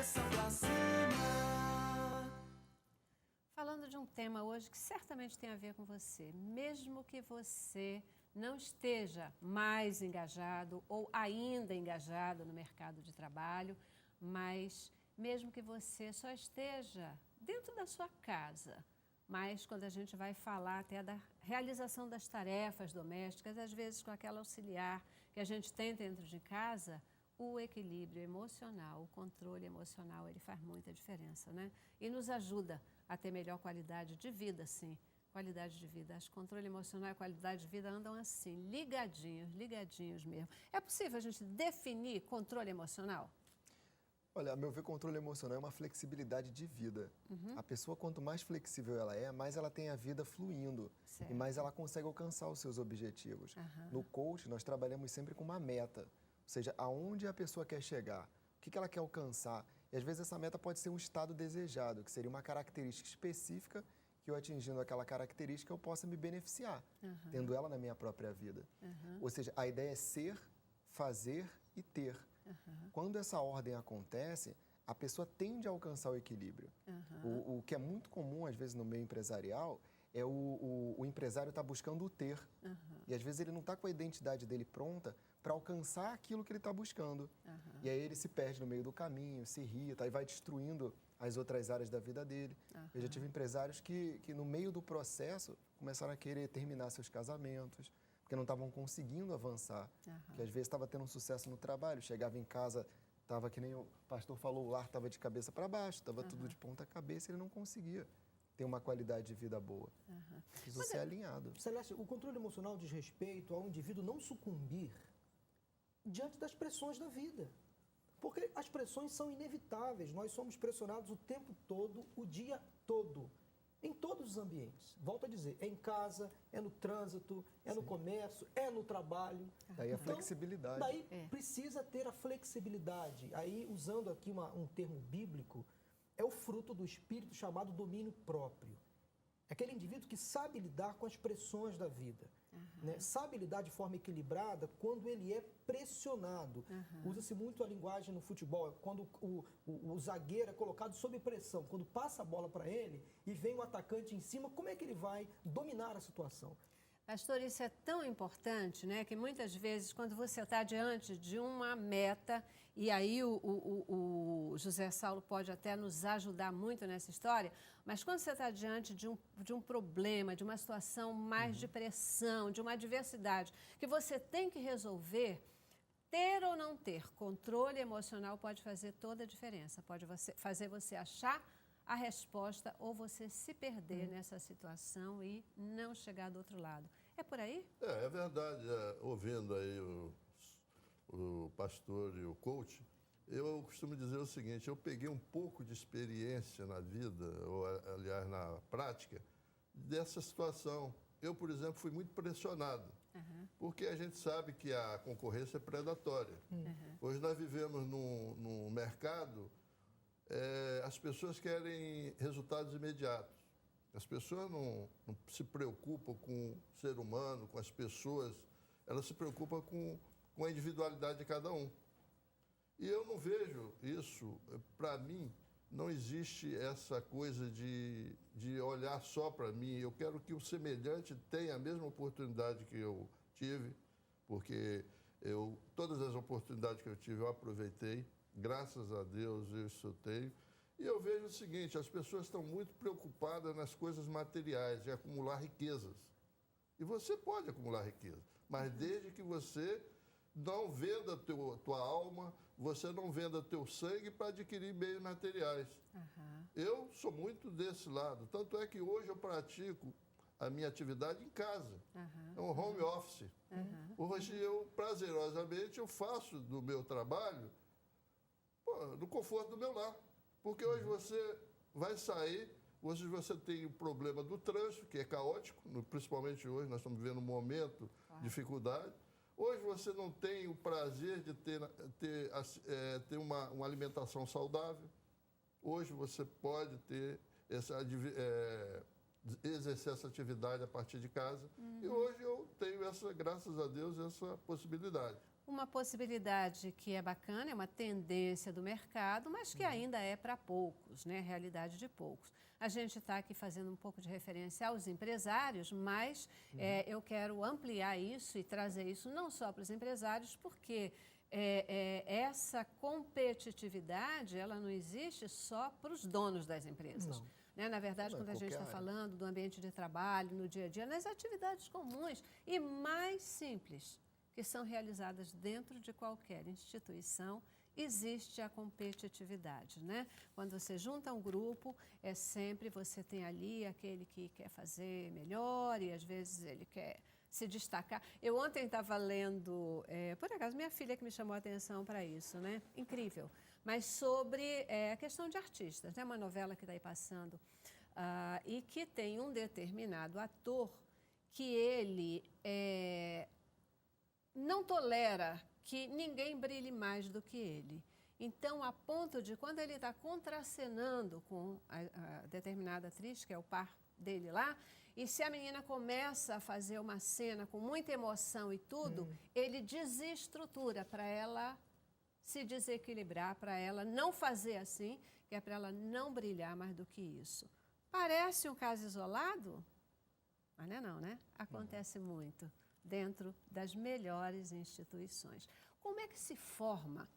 cabeça pra cima. Falando de um tema hoje que certamente tem a ver com você, mesmo que você não esteja mais engajado ou ainda engajado no mercado de trabalho, mas mesmo que você só esteja dentro da sua casa, mas quando a gente vai falar até da realização das tarefas domésticas, às vezes com aquela auxiliar que a gente tem dentro de casa, o equilíbrio emocional, o controle emocional, ele faz muita diferença, né? E nos ajuda a ter melhor qualidade de vida, sim. Qualidade de vida. Acho que controle emocional e qualidade de vida andam assim, ligadinhos mesmo. É possível a gente definir controle emocional? Olha, a meu ver, controle emocional é uma flexibilidade de vida. A pessoa, quanto mais flexível ela é, mais ela tem a vida fluindo. Certo. E mais ela consegue alcançar os seus objetivos. No coach, nós trabalhamos sempre com uma meta. Ou seja, aonde a pessoa quer chegar, o que ela quer alcançar. E às vezes essa meta pode ser um estado desejado, que seria uma característica específica que eu atingindo aquela característica eu possa me beneficiar, tendo ela na minha própria vida. Ou seja, a ideia é ser, fazer e ter. Quando essa ordem acontece, a pessoa tende a alcançar o equilíbrio. O que é muito comum, às vezes, no meio empresarial, é o empresário estar buscando o ter. E, às vezes, ele não está com a identidade dele pronta para alcançar aquilo que ele está buscando. E aí ele se perde no meio do caminho, se irrita, aí vai destruindo as outras áreas da vida dele. Eu já tive empresários que, no meio do processo, começaram a querer terminar seus casamentos, porque não estavam conseguindo avançar. Que às vezes estava tendo um sucesso no trabalho, chegava em casa, estava que nem o pastor falou, o lar estava de cabeça para baixo, estava tudo de ponta cabeça, ele não conseguia ter uma qualidade de vida boa. Precisou ser alinhado. Celeste, o controle emocional diz respeito ao indivíduo não sucumbir diante das pressões da vida. Porque as pressões são inevitáveis, nós somos pressionados o tempo todo, o dia todo. Em todos os ambientes. Volto a dizer, é em casa, é no trânsito, é no comércio, é no trabalho. Daí a flexibilidade. Daí precisa ter a flexibilidade. Aí, usando aqui um termo bíblico, é o fruto do espírito chamado domínio próprio. É aquele indivíduo que sabe lidar com as pressões da vida. Né? Sabe lidar de forma equilibrada quando ele é pressionado. Usa-se muito a linguagem no futebol, quando o zagueiro é colocado sob pressão, quando passa a bola para ele e vem o atacante em cima, como é que ele vai dominar a situação? Pastor, isso é tão importante, né, que muitas vezes quando você está diante de uma meta, e aí o José Saulo pode até nos ajudar muito nessa história, mas quando você está diante de um problema, de uma situação mais de pressão, de uma adversidade, que você tem que resolver, ter ou não ter controle emocional pode fazer toda a diferença, pode fazer você achar a resposta ou você se perder nessa situação e não chegar do outro lado. É por aí? É verdade. Ouvindo aí o pastor e o coach, eu costumo dizer o seguinte, eu peguei um pouco de experiência na vida, ou aliás na prática, dessa situação. Eu, por exemplo, fui muito pressionado, porque a gente sabe que a concorrência é predatória. Hoje nós vivemos num mercado. As pessoas querem resultados imediatos. As pessoas não se preocupam com o ser humano, com as pessoas, elas se preocupam com a individualidade de cada um. E eu não vejo isso, para mim, não existe essa coisa de olhar só para mim. Eu quero que o semelhante tenha a mesma oportunidade que eu tive, porque todas as oportunidades que eu tive eu aproveitei. Graças a Deus isso eu tenho. E eu vejo o seguinte, as pessoas estão muito preocupadas nas coisas materiais, em acumular riquezas. E você pode acumular riqueza, mas desde que você não venda tua alma, você não venda teu sangue para adquirir bens materiais. Eu sou muito desse lado. Tanto é que hoje eu pratico a minha atividade em casa. É um home office. Hoje eu, prazerosamente, eu faço do meu trabalho no conforto do meu lar. Porque hoje você vai sair, hoje você tem o problema do trânsito, que é caótico, principalmente hoje, nós estamos vivendo um momento de dificuldade. Hoje você não tem o prazer de ter uma alimentação saudável. Hoje você pode ter exercer essa atividade a partir de casa. E hoje eu tenho, graças a Deus, essa possibilidade. uma possibilidade que é bacana, é uma tendência do mercado, mas que ainda é para poucos, né? Realidade de poucos. A gente está aqui fazendo um pouco de referência aos empresários, mas eu quero ampliar isso e trazer isso não só para os empresários, porque essa competitividade ela não existe só para os donos das empresas. Não. Né? Na verdade, Não, quando a gente está qualquer área. falando do ambiente de trabalho, no dia a dia, nas atividades comuns e mais simples, que são realizadas dentro de qualquer instituição, existe a competitividade, né? Quando você junta um grupo, sempre você tem ali aquele que quer fazer melhor e às vezes ele quer se destacar. Eu ontem estava lendo, por acaso, minha filha que me chamou a atenção para isso, né? Incrível. Mas sobre a questão de artistas, né? Uma novela que está aí passando e que tem um determinado ator que ele não tolera que ninguém brilhe mais do que ele. Então, a ponto de, quando ele está contracenando com a determinada atriz, que é o par dele lá, e se a menina começa a fazer uma cena com muita emoção e tudo, ele desestrutura para ela se desequilibrar, para ela não fazer assim, que é para ela não brilhar mais do que isso. Parece um caso isolado, mas não é não, né? Acontece muito dentro das melhores instituições. Como é que se forma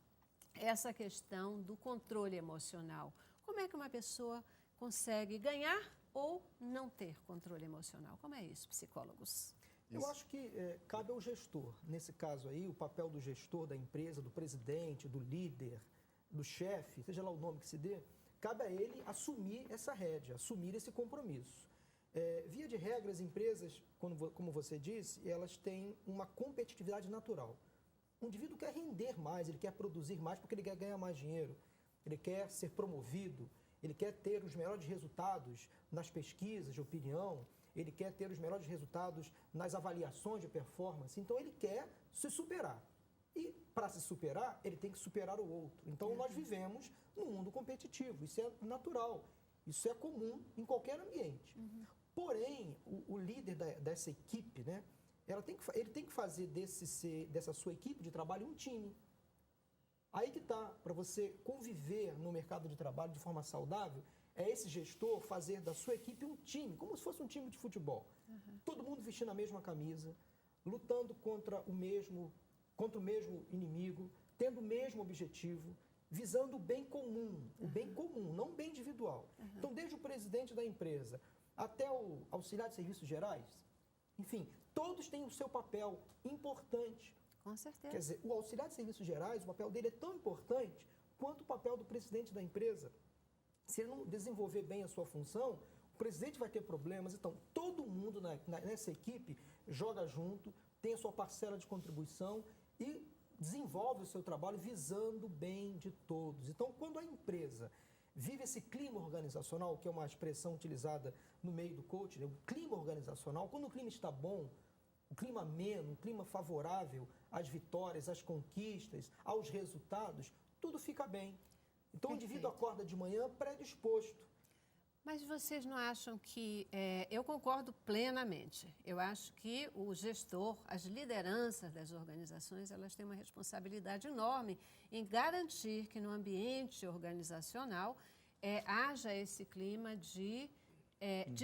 essa questão do controle emocional? Como é que uma pessoa consegue ganhar ou não ter controle emocional? Como é isso, psicólogos? Eu acho que cabe ao gestor. Nesse caso aí, o papel do gestor da empresa, do presidente, do líder, do chefe, seja lá o nome que se dê, cabe a ele assumir essa rédea, assumir esse compromisso. Via de regra, as empresas, como você disse, elas têm uma competitividade natural. O indivíduo quer render mais, ele quer produzir mais porque ele quer ganhar mais dinheiro, ele quer ser promovido, ele quer ter os melhores resultados nas pesquisas de opinião, ele quer ter os melhores resultados nas avaliações de performance, então ele quer se superar. E para se superar, ele tem que superar o outro. Então nós vivemos num mundo competitivo, isso é natural, isso é comum em qualquer ambiente. Porém, o líder dessa equipe, né, ele tem que fazer dessa sua equipe de trabalho um time. Aí que está, para você conviver no mercado de trabalho de forma saudável, é esse gestor fazer da sua equipe um time, como se fosse um time de futebol. Todo mundo vestindo a mesma camisa, lutando contra o mesmo inimigo, tendo o mesmo objetivo, visando o bem comum, não o bem individual. Então, desde o presidente da empresa até o auxiliar de serviços gerais, enfim, todos têm o seu papel importante. Com certeza. Quer dizer, o auxiliar de serviços gerais, o papel dele é tão importante quanto o papel do presidente da empresa. Se ele não desenvolver bem a sua função, o presidente vai ter problemas. Então, todo mundo nessa equipe joga junto, tem a sua parcela de contribuição e desenvolve o seu trabalho visando o bem de todos. Então, quando a empresa vive esse clima organizacional, que é uma expressão utilizada no meio do coaching, né? O clima organizacional, quando o clima está bom, o clima ameno, um clima favorável às vitórias, às conquistas, aos resultados, tudo fica bem. Então, o indivíduo acorda de manhã predisposto. Mas vocês não acham que... eu concordo plenamente. Eu acho que o gestor, as lideranças das organizações, elas têm uma responsabilidade enorme em garantir que no ambiente organizacional haja esse clima de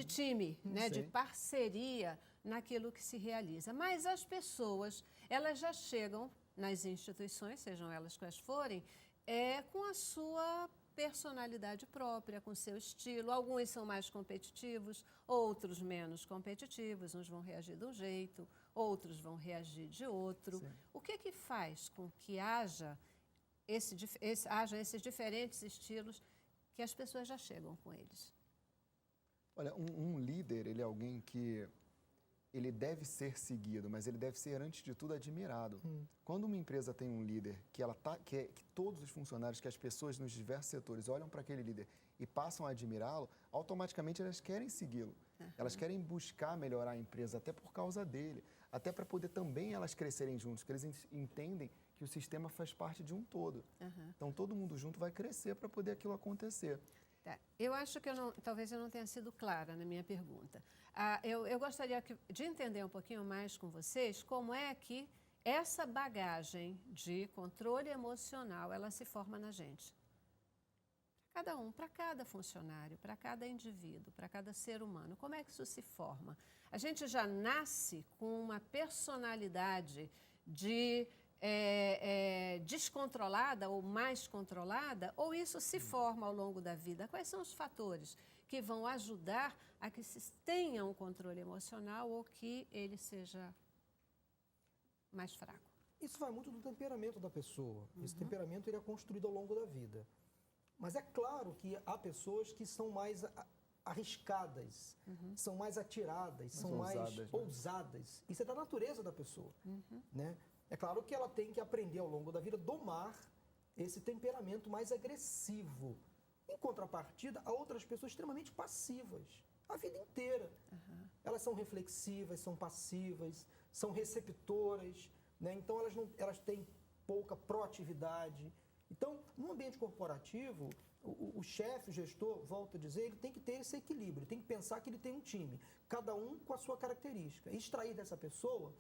time, né, de parceria naquilo que se realiza. Mas as pessoas, elas já chegam nas instituições, sejam elas quais forem, com a sua personalidade própria, com seu estilo. Alguns são mais competitivos, outros menos competitivos. Uns vão reagir de um jeito, outros vão reagir de outro. Sim. O que faz com que haja esses diferentes estilos que as pessoas já chegam com eles? Olha, um líder, ele é alguém que ele deve ser seguido, mas ele deve ser, antes de tudo, admirado. Quando uma empresa tem um líder que todos os funcionários, que as pessoas nos diversos setores olham para aquele líder e passam a admirá-lo, automaticamente elas querem segui-lo. Elas querem buscar melhorar a empresa até por causa dele, até para poder também elas crescerem juntos, porque eles entendem que o sistema faz parte de um todo. Então, todo mundo junto vai crescer para poder aquilo acontecer. Tá. Eu acho que talvez eu não tenha sido clara na minha pergunta. Eu gostaria de entender um pouquinho mais com vocês como é que essa bagagem de controle emocional, ela se forma na gente. Cada um, para cada funcionário, para cada indivíduo, para cada ser humano. Como é que isso se forma? A gente já nasce com uma personalidade descontrolada ou mais controlada, ou isso se forma ao longo da vida? Quais são os fatores que vão ajudar a que se tenha um controle emocional ou que ele seja mais fraco? Isso vai muito do temperamento da pessoa. Esse temperamento ele é construído ao longo da vida. Mas é claro que há pessoas que são mais arriscadas, são mais atiradas, são mais ousadas, né? ousadas. Isso é da natureza da pessoa. Né? É claro que ela tem que aprender ao longo da vida a domar esse temperamento mais agressivo. Em contrapartida, há outras pessoas extremamente passivas, a vida inteira. Elas são reflexivas, são passivas, são receptoras, né? Então elas têm pouca proatividade. Então, no ambiente corporativo, o chefe, o gestor, volto a dizer, ele tem que ter esse equilíbrio, tem que pensar que ele tem um time, cada um com a sua característica, e extrair dessa pessoa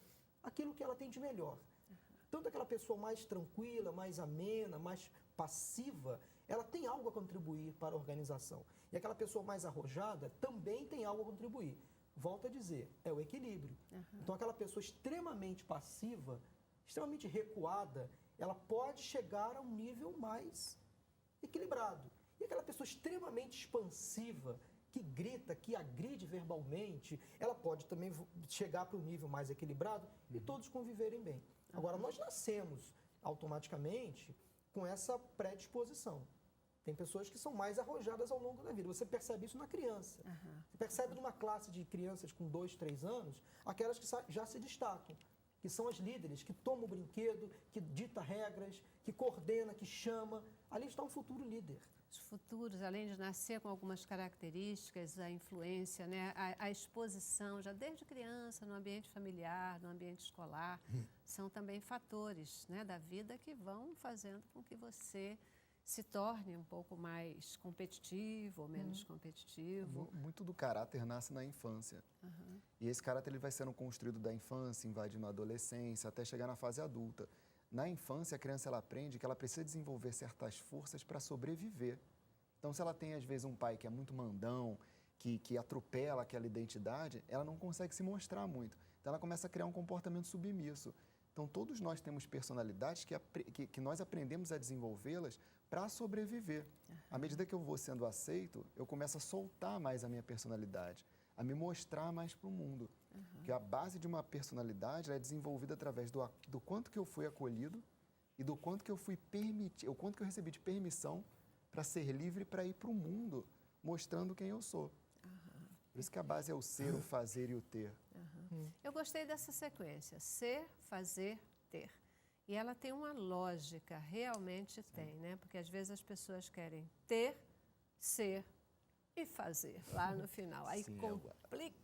aquilo que ela tem de melhor. Tanto aquela pessoa mais tranquila, mais amena, mais passiva, ela tem algo a contribuir para a organização. E aquela pessoa mais arrojada também tem algo a contribuir. Volto a dizer, é o equilíbrio. Então, aquela pessoa extremamente passiva, extremamente recuada, ela pode chegar a um nível mais equilibrado. E aquela pessoa extremamente expansiva, que grita, que agride verbalmente, ela pode também chegar para um nível mais equilibrado e todos conviverem bem. Agora, nós nascemos automaticamente com essa predisposição. Tem pessoas que são mais arrojadas ao longo da vida. Você percebe isso na criança. Você percebe numa classe de crianças com 2, 3 anos, aquelas que já se destacam, que são as líderes, que tomam o brinquedo, que dita regras, que coordena, que chama. Ali está um futuro líder. Os futuros, além de nascer com algumas características, a influência, né, a exposição, já desde criança, no ambiente familiar, no ambiente escolar, são também fatores, né, da vida que vão fazendo com que você se torne um pouco mais competitivo ou menos competitivo. Muito do caráter nasce na infância. E esse caráter ele vai sendo construído da infância, invadindo a adolescência, até chegar na fase adulta. Na infância, a criança ela aprende que ela precisa desenvolver certas forças para sobreviver. Então, se ela tem, às vezes, um pai que é muito mandão, que atropela aquela identidade, ela não consegue se mostrar muito. Então, ela começa a criar um comportamento submisso. Então, todos nós temos personalidades que nós aprendemos a desenvolvê-las para sobreviver. À medida que eu vou sendo aceito, eu começo a soltar mais a minha personalidade, a me mostrar mais para o mundo. Porque a base de uma personalidade é desenvolvida através do quanto que eu fui acolhido e do quanto que eu fui permitido, o quanto que eu recebi de permissão para ser livre para ir para o mundo, mostrando quem eu sou. Por isso que a base é o ser, o fazer e o ter. Eu gostei dessa sequência, ser, fazer, ter. E ela tem uma lógica, realmente tem, né? Porque às vezes as pessoas querem ter, ser e fazer lá no final. Aí Sim,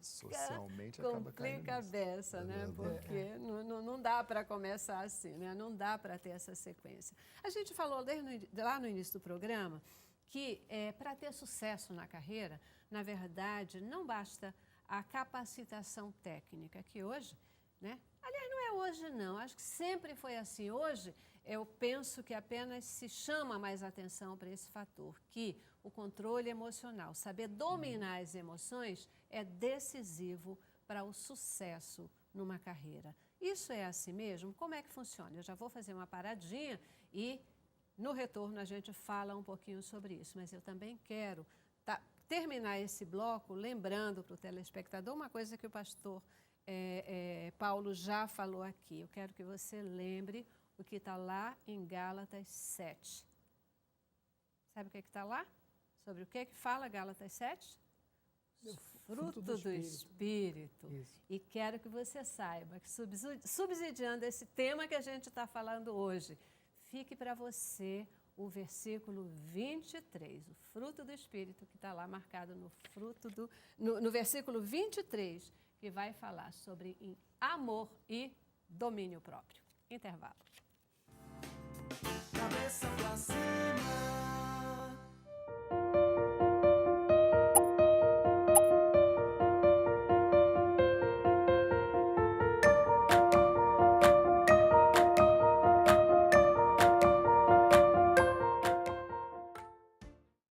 socialmente acaba caindo complica a nisso. beça, né? Porque não dá para começar assim, né? Não dá para ter essa sequência. A gente falou lá no início do programa que para ter sucesso na carreira, na verdade, não basta a capacitação técnica, que hoje, né? Aliás, não é hoje não, acho que sempre foi assim. Hoje, eu penso que apenas se chama mais atenção para esse fator, que o controle emocional, saber dominar as emoções, é decisivo para o sucesso numa carreira. Isso é assim mesmo? Como é que funciona? Eu já vou fazer uma paradinha e, no retorno, a gente fala um pouquinho sobre isso, mas eu também quero terminar esse bloco lembrando para o telespectador uma coisa que o pastor Paulo já falou aqui. Eu quero que você lembre o que está lá em Gálatas 7. Sabe o que está lá? Sobre o que fala Gálatas 7? Fruto do Espírito. Isso. E quero que você saiba que, subsidiando esse tema que a gente está falando hoje, fique para você o versículo 23, o fruto do Espírito, que está lá marcado no versículo 23, que vai falar sobre amor e domínio próprio. Intervalo. Cabeça pra cima.